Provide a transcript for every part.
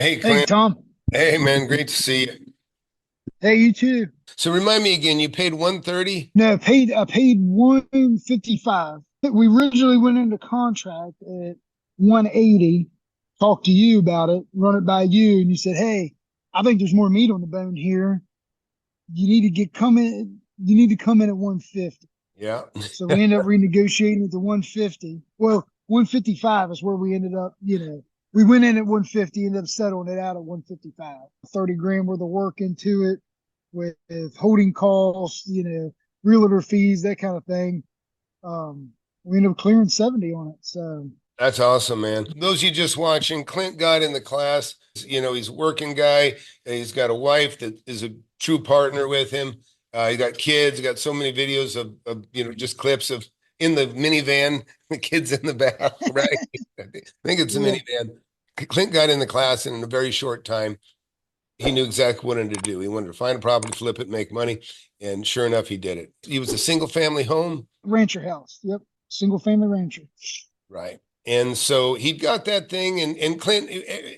Hey, Hey, Clint. Tom. Hey, man. Great to see you. Hey, you too. So remind me again, you paid 130? No, I paid 155. We originally went into contract at 180. Talked to you about it, run it by you, and you said, "Hey, I think there's more meat on the bone here. You need to come in at 150." Yeah. So we ended up renegotiating it to 150. Well, 155 is where we ended up, We went in at 150, ended up settling it out at 155. 30 grand worth of work into it with holding costs, realtor fees, that kind of thing. We ended up clearing 70 on it. So, That's awesome, man. Those of you just watching, Clint got in the class. He's a working guy. And he's got a wife that is a true partner with him. He got kids. He got so many videos of just clips of in the minivan, the kids in the back, right? I think it's a yeah. minivan. Clint got in the class and in a very short time. He knew exactly what he wanted to do. He wanted to find a property, flip it, make money. And sure enough, he did it. He was a single family home. Rancher house. Yep. Single family rancher. Right. And so he got that thing. And Clint,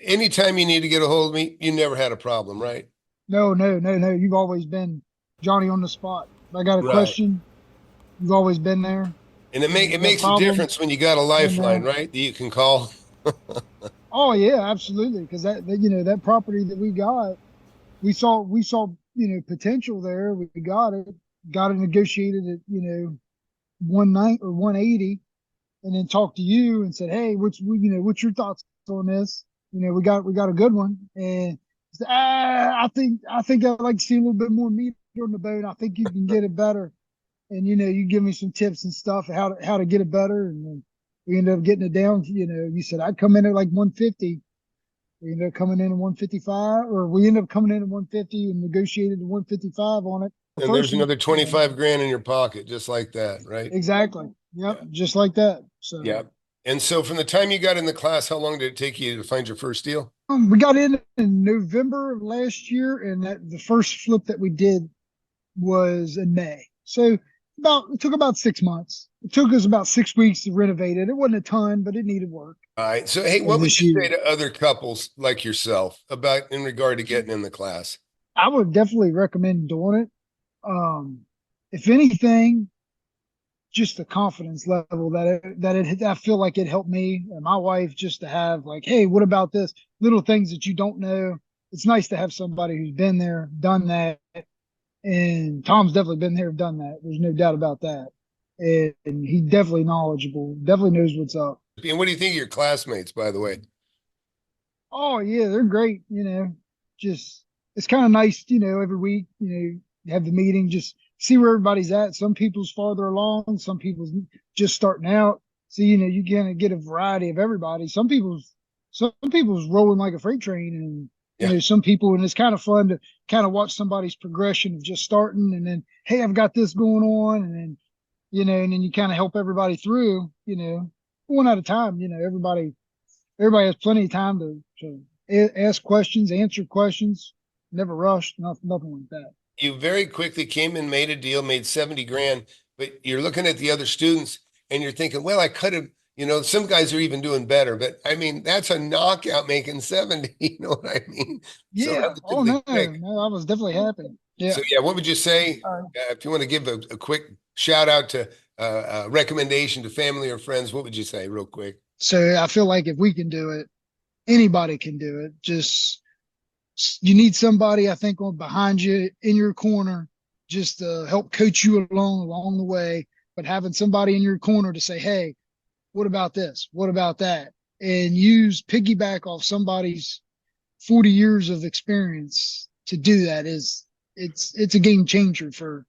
anytime you need to get a hold of me, you never had a problem, right? No, no, no, no. You've always been Johnny on the spot. If I got a Right. question, you've always been there. And it Got a makes a problem, difference when you got a been lifeline, there. right? That you can call. Oh yeah, absolutely. Because that property that we got, we saw potential there. We got it negotiated at 190 or 180, and then talked to you and said, hey, what's your thoughts on this? We got a good one, and I think I'd like to see a little bit more meat on the bone. I think you can get it better, and you give me some tips and stuff how to get it better, and then we ended up getting it down. You said I'd come in at like 150. We ended up coming in at 155, or we ended up coming in at 150 and negotiated to 155 on it. The And there's first one. another 25 grand in your pocket, just like that, right? Exactly. Yep. Yeah. Just like that. So Yeah. And so from the time you got in the class, how long did it take you to find your first deal? we got in November of last year, and the first flip that we did was in May. So it took about 6 months. It took us about 6 weeks to renovate it. It wasn't a ton, but it needed work All right. So, hey, what would this you say year. to other couples like yourself about in regard to getting in the class? I would definitely recommend doing it. Um, if anything, just the confidence level I feel like it helped me and my wife, just to have like, hey, what about this? Little things that you don't know. It's nice to have somebody who's been there, done that. And Tom's definitely been there, done that. There's no doubt about that. And he's definitely knowledgeable, definitely knows what's up. And what do you think of your classmates, by the way? Oh yeah, they're great. Just it's kind of nice, every week, you have the meeting, just see where everybody's at. Some people's farther along, some people's just starting out. So, you kind of get a variety of everybody. Some people's rolling like a freight train, and Yeah. some people, and it's kind of fun to kind of watch somebody's progression of just starting, and then, hey, I've got this going on, and then, and then you kind of help everybody through, one at a time. Everybody has plenty of time to ask questions, answer questions, never rushed, nothing like that. You very quickly came and made a deal, made 70 grand, but you're looking at the other students and you're thinking, well, I could have, some guys are even doing better, but I mean, that's a knockout making 70, you know what I mean? So Yeah. Oh relatively no, quick. no, I was definitely happy. Yeah. So yeah, what would you say if you want to give a quick shout out to recommendation to family or friends? What would you say real quick? So I feel like if we can do it, anybody can do it. Just you need somebody, I think, on behind you in your corner, just to help coach you along the way. But having somebody in your corner to say, "Hey, what about this? What about that?" And use piggyback off somebody's 40 years of experience to do that is it's a game changer for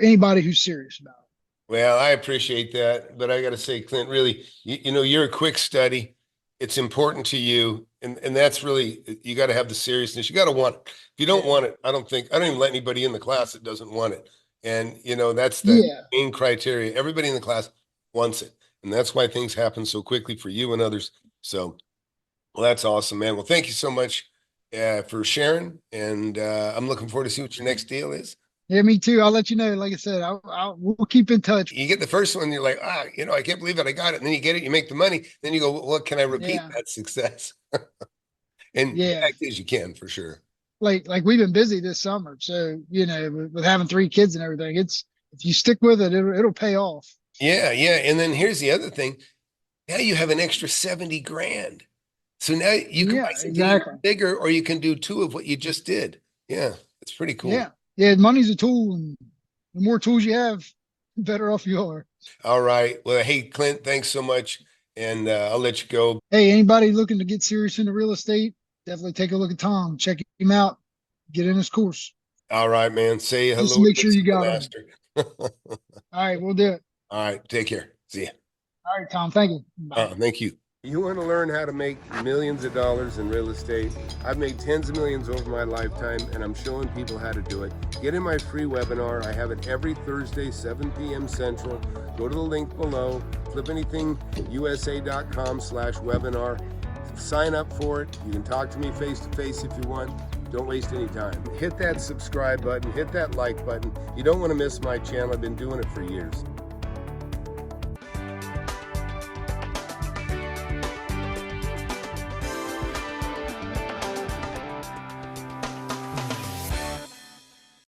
anybody who's serious about it. Well, I appreciate that, but I got to say, Clint, really, you're a quick study. It's important to you, and that's really you got to have the seriousness. You got to want it. If you don't Yeah. want it, I don't even let anybody in the class that doesn't want it. And that's the Yeah. main criteria. Everybody in the class wants it, and that's why things happen so quickly for you and others. So, well, that's awesome, man. Well, thank you so much for sharing, and I'm looking forward to see what your next deal is. Yeah, me too. I'll let you know. Like I said, we'll keep in touch. You get the first one, you're like, I can't believe it. I got it. And then you get it, you make the money. Then you go, well, what can I repeat Yeah. that success? And the Yeah. fact is, you can for sure. Like we've been busy this summer. So, you know, with having 3 kids and everything, if you stick with it, it'll pay off. Yeah, yeah. And then here's the other thing. Now you have an extra 70 grand. So now you can buy Yeah, something exactly. even bigger, or you can do 2 of what you just did. Yeah, it's pretty cool. Yeah. Yeah. Money's a tool, and the more tools you have, the better off you are. All right. Well, hey, Clint, thanks so much. And I'll let you go. Hey, anybody looking to get serious into real estate, definitely take a look at Tom. Check him out. Get in his course. All right, man. Say Just hello to make to sure you the got him. master. All right, we'll do it. All right. Take care. See ya. All right, Tom. Thank you. Bye. Thank you. You want to learn how to make millions of dollars in real estate? I've made tens of millions over my lifetime, and I'm showing people how to do it. Get in my free webinar. I have it every Thursday, 7 p.m. Central. Go to the link below, flipanythingusa.com/webinar. Sign up for it. You can talk to me face to face if you want. Don't waste any time. Hit that subscribe button, hit that like button. You don't want to miss my channel. I've been doing it for years.